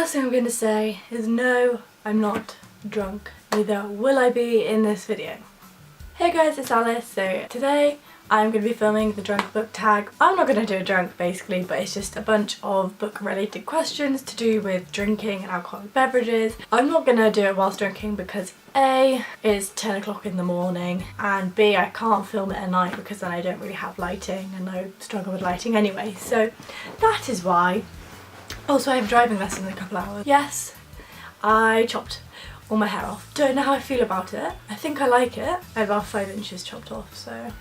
first thing I'm going to say is no, I'm not drunk. Neither will I be in this video. Hey guys, it's Alice. So today I'm going to be filming the drunk book tag. I'm not going to do a drunk basically, but it's just a bunch of book related questions to do with drinking and alcoholic beverages. I'm not going to do it whilst drinking because A, it's 10 o'clock in the morning, and B, I can't film it at night because then I don't really have lighting and I struggle with lighting anyway. So that is why. Also, I have a driving lesson in a couple hours. Yes, I chopped all my hair off. Don't know how I feel about it. I think I like it. I have about 5 inches chopped off, so.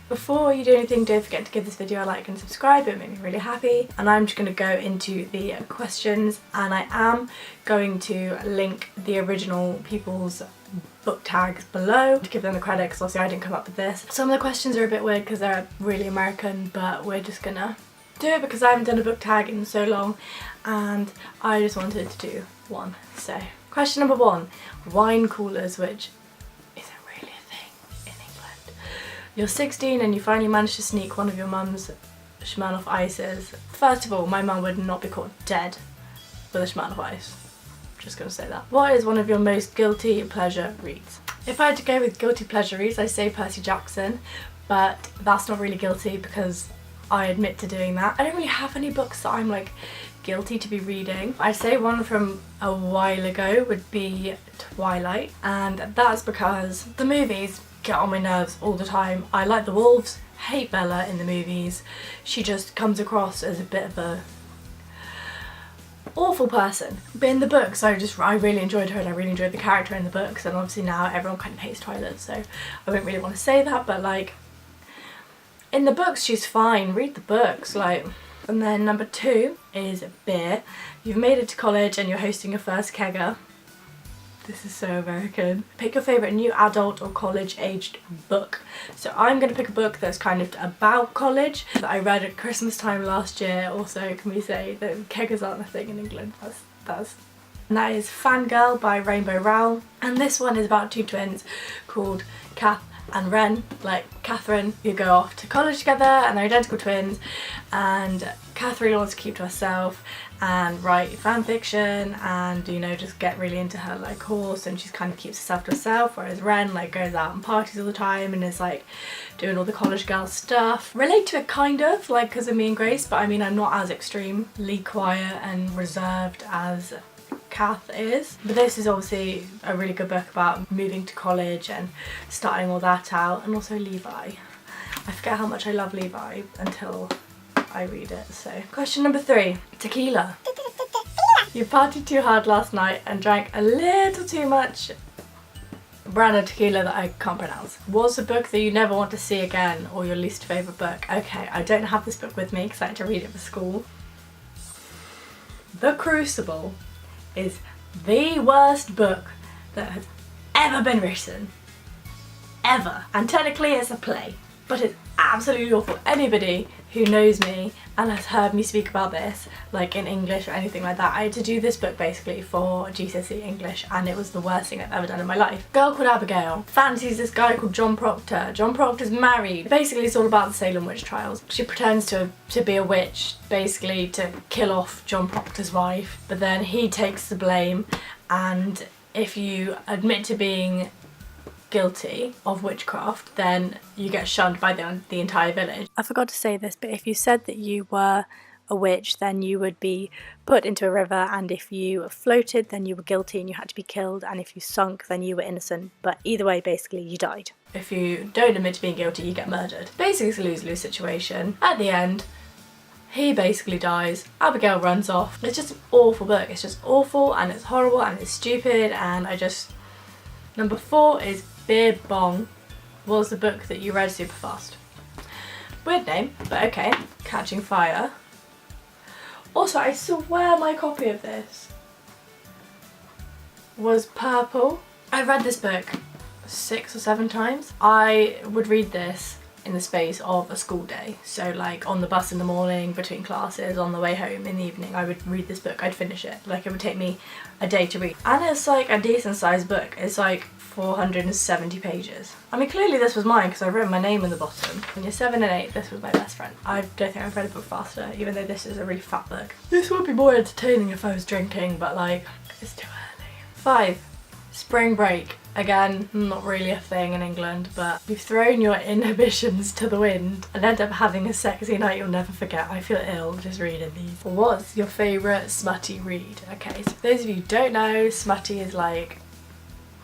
Before you do anything, don't forget to give this video a like and subscribe. It would make me really happy. And I'm just going to go into the questions, and I am going to link the original people's book tags below to give them the credit, because obviously I didn't come up with this. Some of the questions are a bit weird because they're really American, but we're just gonna do it because I haven't done a book tag in so long and I just wanted to do one. So question number 1, wine coolers, which isn't really a thing in England. You're 16 and you finally managed to sneak one of your mum's Smirnoff Ices. First of all, my mum would not be caught dead with a Smirnoff Ice. Just gonna say that. What is one of your most guilty pleasure reads? If I had to go with guilty pleasure reads, I say Percy Jackson, but that's not really guilty because I admit to doing that. I don't really have any books that I'm like guilty to be reading. I'd say one from a while ago would be Twilight, and that's because the movies get on my nerves all the time. I like the wolves, hate Bella in the movies. She just comes across as a bit of a awful person. But in the books I really enjoyed her and I really enjoyed the character in the books, and obviously now everyone kind of hates Twilight, so I wouldn't really want to say that, but like in the books she's fine, read the books, like. And then number 2 is beer. You've made it to college and you're hosting your first kegger. This is so American. Pick your favourite new adult or college aged book. So I'm going to pick a book that's kind of about college that I read at Christmas time last year. Also, can we say that keggers aren't a thing in England? And that is Fangirl by Rainbow Rowell. And this one is about 2 twins called Kath and Ren, like Catherine, who go off to college together and they're identical twins, and Catherine wants to keep to herself and write fan fiction and, you know, just get really into her like course, and she kind of keeps herself to herself, whereas Ren like goes out and parties all the time and is like doing all the college girl stuff. Relate to it kind of, like because of Me and Grace, but I mean I'm not as extremely quiet and reserved as Kath is. But this is obviously a really good book about moving to college and starting all that out, and also Levi. I forget how much I love Levi until I read it. So question number 3, tequila. You partied too hard last night and drank a little too much brand of tequila that I can't pronounce. What's a book that you never want to see again, or your least favourite book? Okay, I don't have this book with me because I had to read it for school. The Crucible is the worst book that has ever been written. Ever. And technically it's a play, but it's absolutely awful. Anybody who knows me and has heard me speak about this, like in English or anything like that, I had to do this book basically for GCSE English, and it was the worst thing I've ever done in my life. Girl called Abigail fancies this guy called John Proctor. John Proctor's married. Basically it's all about the Salem witch trials. She pretends to be a witch, basically to kill off John Proctor's wife, but then he takes the blame, and if you admit to being guilty of witchcraft, then you get shunned by the entire village. I forgot to say this, but if you said that you were a witch, then you would be put into a river, and if you floated, then you were guilty and you had to be killed, and if you sunk, then you were innocent. But either way, basically, you died. If you don't admit to being guilty, you get murdered. Basically, it's a lose-lose situation. At the end, he basically dies, Abigail runs off. It's just an awful book. It's just awful, and it's horrible, and it's stupid, and I just... Number 4 is Beer Bong. Was the book that you read super fast. Weird name, but okay. Catching Fire. Also, I swear my copy of this was purple. I read this book 6 or 7 times. I would read this in the space of a school day. So like on the bus in the morning, between classes, on the way home in the evening, I would read this book. I'd finish it. Like it would take me a day to read. And it's like a decent sized book. It's like 470 pages. I mean, clearly this was mine because I wrote my name in the bottom. When you're 7 and 8, this was my best friend. I don't think I've read a book faster, even though this is a really fat book. This would be more entertaining if I was drinking, but like, it's too early. 5. Spring break. Again, not really a thing in England, but you've thrown your inhibitions to the wind and end up having a sexy night you'll never forget. I feel ill just reading these. What's your favourite smutty read? Okay, so for those of you who don't know, smutty is like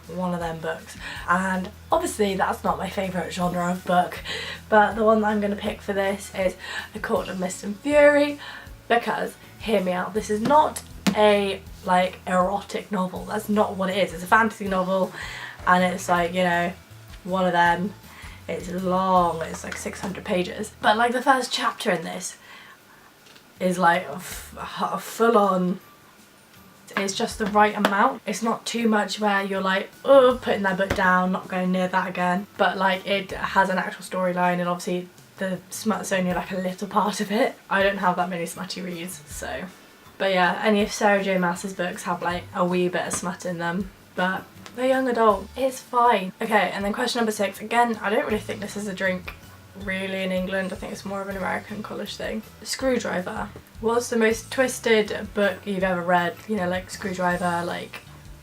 one of them books, and obviously that's not my favourite genre of book, but the one that I'm going to pick for this is A Court of Mist and Fury, because, hear me out, this is not a like erotic novel. That's not what it is. It's a fantasy novel, and it's like, you know, one of them. It's long, it's like 600 pages, but like the first chapter in this is like a full-on. It's just the right amount. It's not too much where you're like, oh, putting that book down, not going near that again, but like it has an actual storyline, and obviously the smut's only like a little part of it. I don't have that many smutty reads, so. But yeah, any of Sarah J Maas's books have like a wee bit of smut in them, but they're young adult, it's fine. Okay, and then question number 6. Again, I don't really think this is a drink really in England. I think it's more of an American college thing. Screwdriver. What's the most twisted book you've ever read? You know, like Screwdriver, like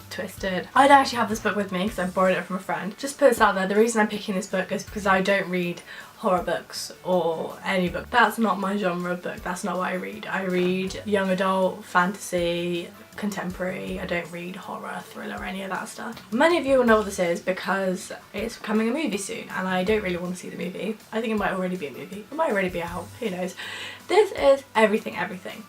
Twisted. I don't actually have this book with me because I borrowed it from a friend. Just put this out there, the reason I'm picking this book is because I don't read horror books or any book. That's not my genre of book, that's not what I read. I read young adult, fantasy, contemporary. I don't read horror, thriller, or any of that stuff. Many of you will know what this is because it's becoming a movie soon, and I don't really want to see the movie. I think it might already be a movie. It might already be out, who knows. This is Everything Everything.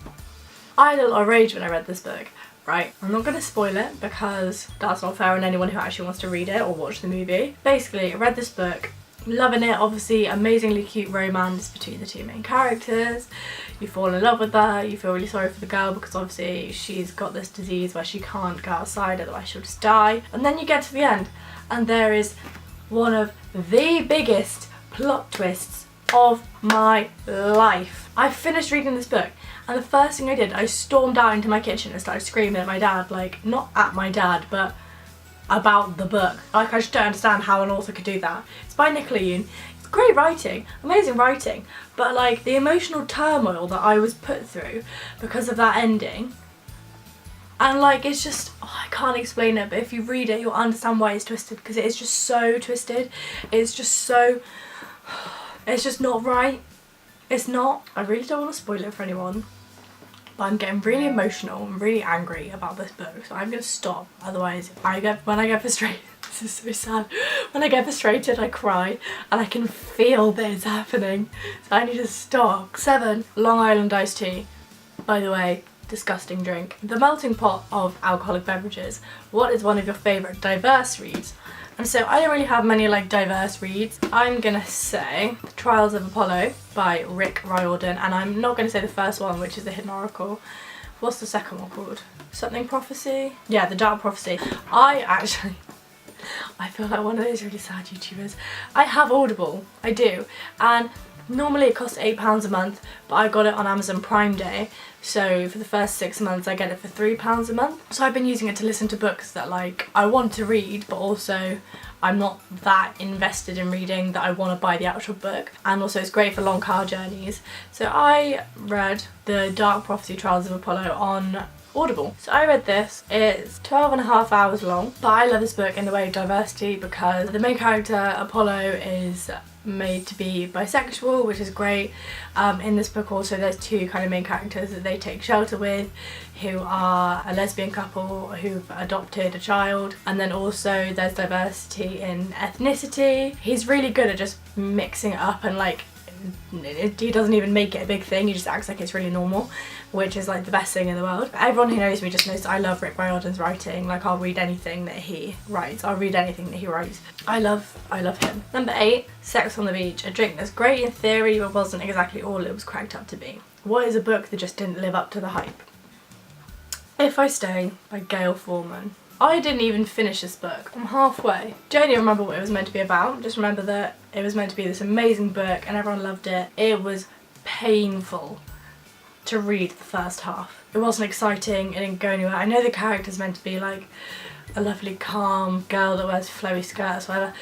I had a lot of rage when I read this book. Right, I'm not going to spoil it because that's not fair on anyone who actually wants to read it or watch the movie. Basically, I read this book, loving it, obviously amazingly cute romance between the two main characters. You fall in love with her, you feel really sorry for the girl because obviously she's got this disease where she can't go outside, otherwise she'll just die. And then you get to the end and there is one of the biggest plot twists of my life. I finished reading this book and the first thing I did, I stormed out into my kitchen and started screaming at my dad, like not at my dad but about the book. Like I just don't understand how an author could do that. It's by Nicola Yoon. It's great writing, amazing writing, but like the emotional turmoil that I was put through because of that ending, and like it's just, oh, I can't explain it, but if you read it you'll understand why it's twisted, because it is just so twisted. It's just so, it's just not right. It's not. I really don't want to spoil it for anyone, but I'm getting really emotional and really angry about this book, so I'm going to stop. Otherwise, when I get frustrated, this is so sad, when I get frustrated I cry and I can feel this happening, so I need to stop. 7. Long Island iced tea. By the way, disgusting drink. The melting pot of alcoholic beverages. What is one of your favourite diverse reads? And so I don't really have many like diverse reads. I'm gonna say The Trials of Apollo by Rick Riordan, and I'm not gonna say the first one, which is The Hidden Oracle. What's the second one called? Something Prophecy? Yeah, The Dark Prophecy. I feel like one of those really sad YouTubers. I have Audible, I do, and normally it costs £8 a month, but I got it on Amazon Prime Day, so for the first 6 months I get it for £3 a month. So I've been using it to listen to books that like I want to read, but also I'm not that invested in reading that I want to buy the actual book, and also it's great for long car journeys. So I read The Dark Prophecy Trials of Apollo on Audible. So I read this. It's 12.5 hours long, but I love this book in the way of diversity because the main character Apollo is made to be bisexual, which is great. In this book also there's 2 kind of main characters that they take shelter with, who are a lesbian couple who've adopted a child, and then also there's diversity in ethnicity. He's really good at just mixing it up, and like he doesn't even make it a big thing, he just acts like it's really normal, which is like the best thing in the world. Everyone who knows me just knows that I love Rick Riordan's writing. Like I'll read anything that he writes. I'll read anything that he writes. I love him. Number 8, Sex on the Beach. A drink that's great in theory but wasn't exactly all it was cracked up to be. What is a book that just didn't live up to the hype? If I Stay by Gail Forman. I didn't even finish this book. I'm halfway. Don't even remember what it was meant to be about. Just remember that it was meant to be this amazing book and everyone loved it. It was painful to read the first half. It wasn't exciting, it didn't go anywhere. I know the character's meant to be like a lovely calm girl that wears flowy skirts, whatever.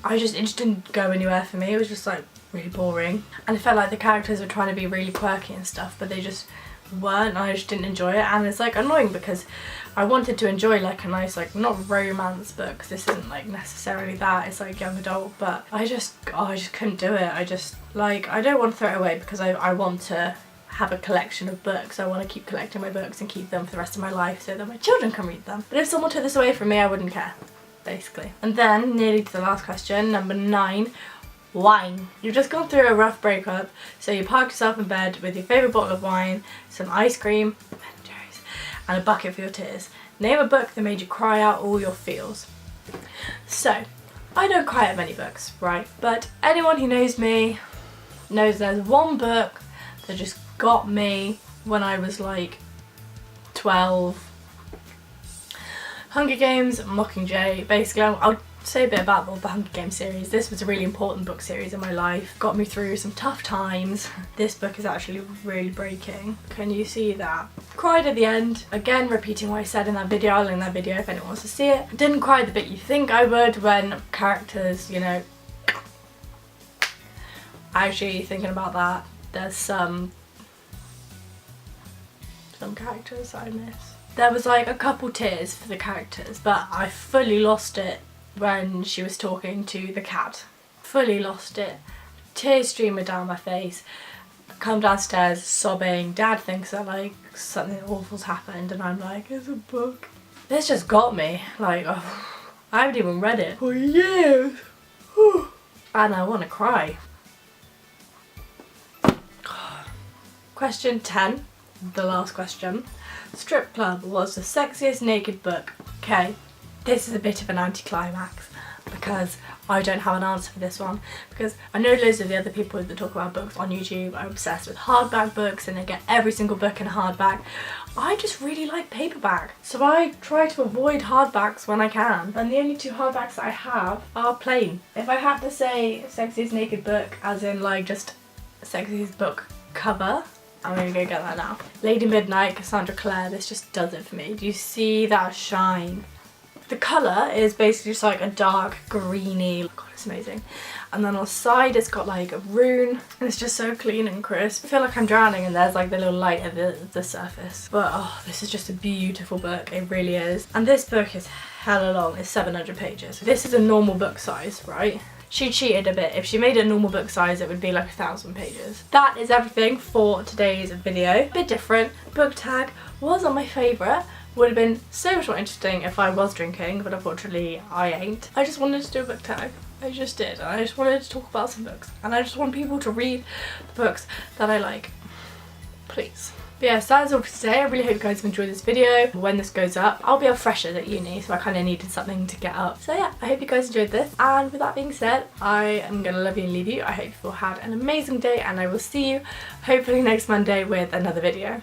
It just didn't go anywhere for me. It was just like really boring. And it felt like the characters were trying to be really quirky and stuff, but they just weren't, and I just didn't enjoy it. And it's like annoying because I wanted to enjoy like a nice, like, not romance book, because this isn't like necessarily that, it's like young adult, but I just couldn't do it. I don't want to throw it away because I want to have a collection of books. I want to keep collecting my books and keep them for the rest of my life so that my children can read them. But if someone took this away from me, I wouldn't care, basically. And then, nearly to the last question, number 9, wine. You've just gone through a rough breakup, so you park yourself in bed with your favourite bottle of wine, some ice cream, and a bucket for your tears. Name a book that made you cry out all your feels. So, I don't cry at many books, right? But anyone who knows me knows there's one book that just got me when I was like 12. Hunger Games, Mockingjay. Basically, I'll say a bit about the Hunger Games series. This was a really important book series in my life. Got me through some tough times. This book is actually really breaking. Can you see that? Cried at the end. Again, repeating what I said in that video. I'll link that video if anyone wants to see it. Didn't cry the bit you think I would when characters, you know... Actually, thinking about that, there's some characters I miss. There was like a couple tears for the characters, but I fully lost it when she was talking to the cat. Fully lost it. Tears streaming down my face. Come downstairs sobbing. Dad thinks that like something awful's happened and I'm like, it's a book. This just got me. Like, oh, I haven't even read it for years. And I want to cry. Question 10. The last question. Strip Club was the sexiest naked book. Okay, this is a bit of an anticlimax because I don't have an answer for this one, because I know loads of the other people that talk about books on YouTube are obsessed with hardback books and they get every single book in hardback. I just really like paperback, so I try to avoid hardbacks when I can, and the only 2 hardbacks that I have are plain. If I have to say sexiest naked book as in like just sexiest book cover, I'm gonna go get that now. Lady Midnight, Cassandra Clare. This just does it for me. Do you see that shine? The colour is basically just like a dark greeny, God, it's amazing. And then on the side it's got like a rune, and it's just so clean and crisp. I feel like I'm drowning and there's like the little light at the surface. But oh, this is just a beautiful book, it really is. And this book is hella long, it's 700 pages. This is a normal book size, right? She cheated a bit. If she made it a normal book size, it would be like 1,000 pages. That is everything for today's video. A bit different. Book tag wasn't my favourite. Would have been so much more interesting if I was drinking, but unfortunately I ain't. I just wanted to do a book tag. I just did. And I just wanted to talk about some books. And I just want people to read the books that I like. Please. But yeah, so that's all for today. I really hope you guys have enjoyed this video. When this goes up, I'll be a fresher at uni, so I kind of needed something to get up. So yeah, I hope you guys enjoyed this. And with that being said, I am going to love you and leave you. I hope you all had an amazing day, and I will see you hopefully next Monday with another video.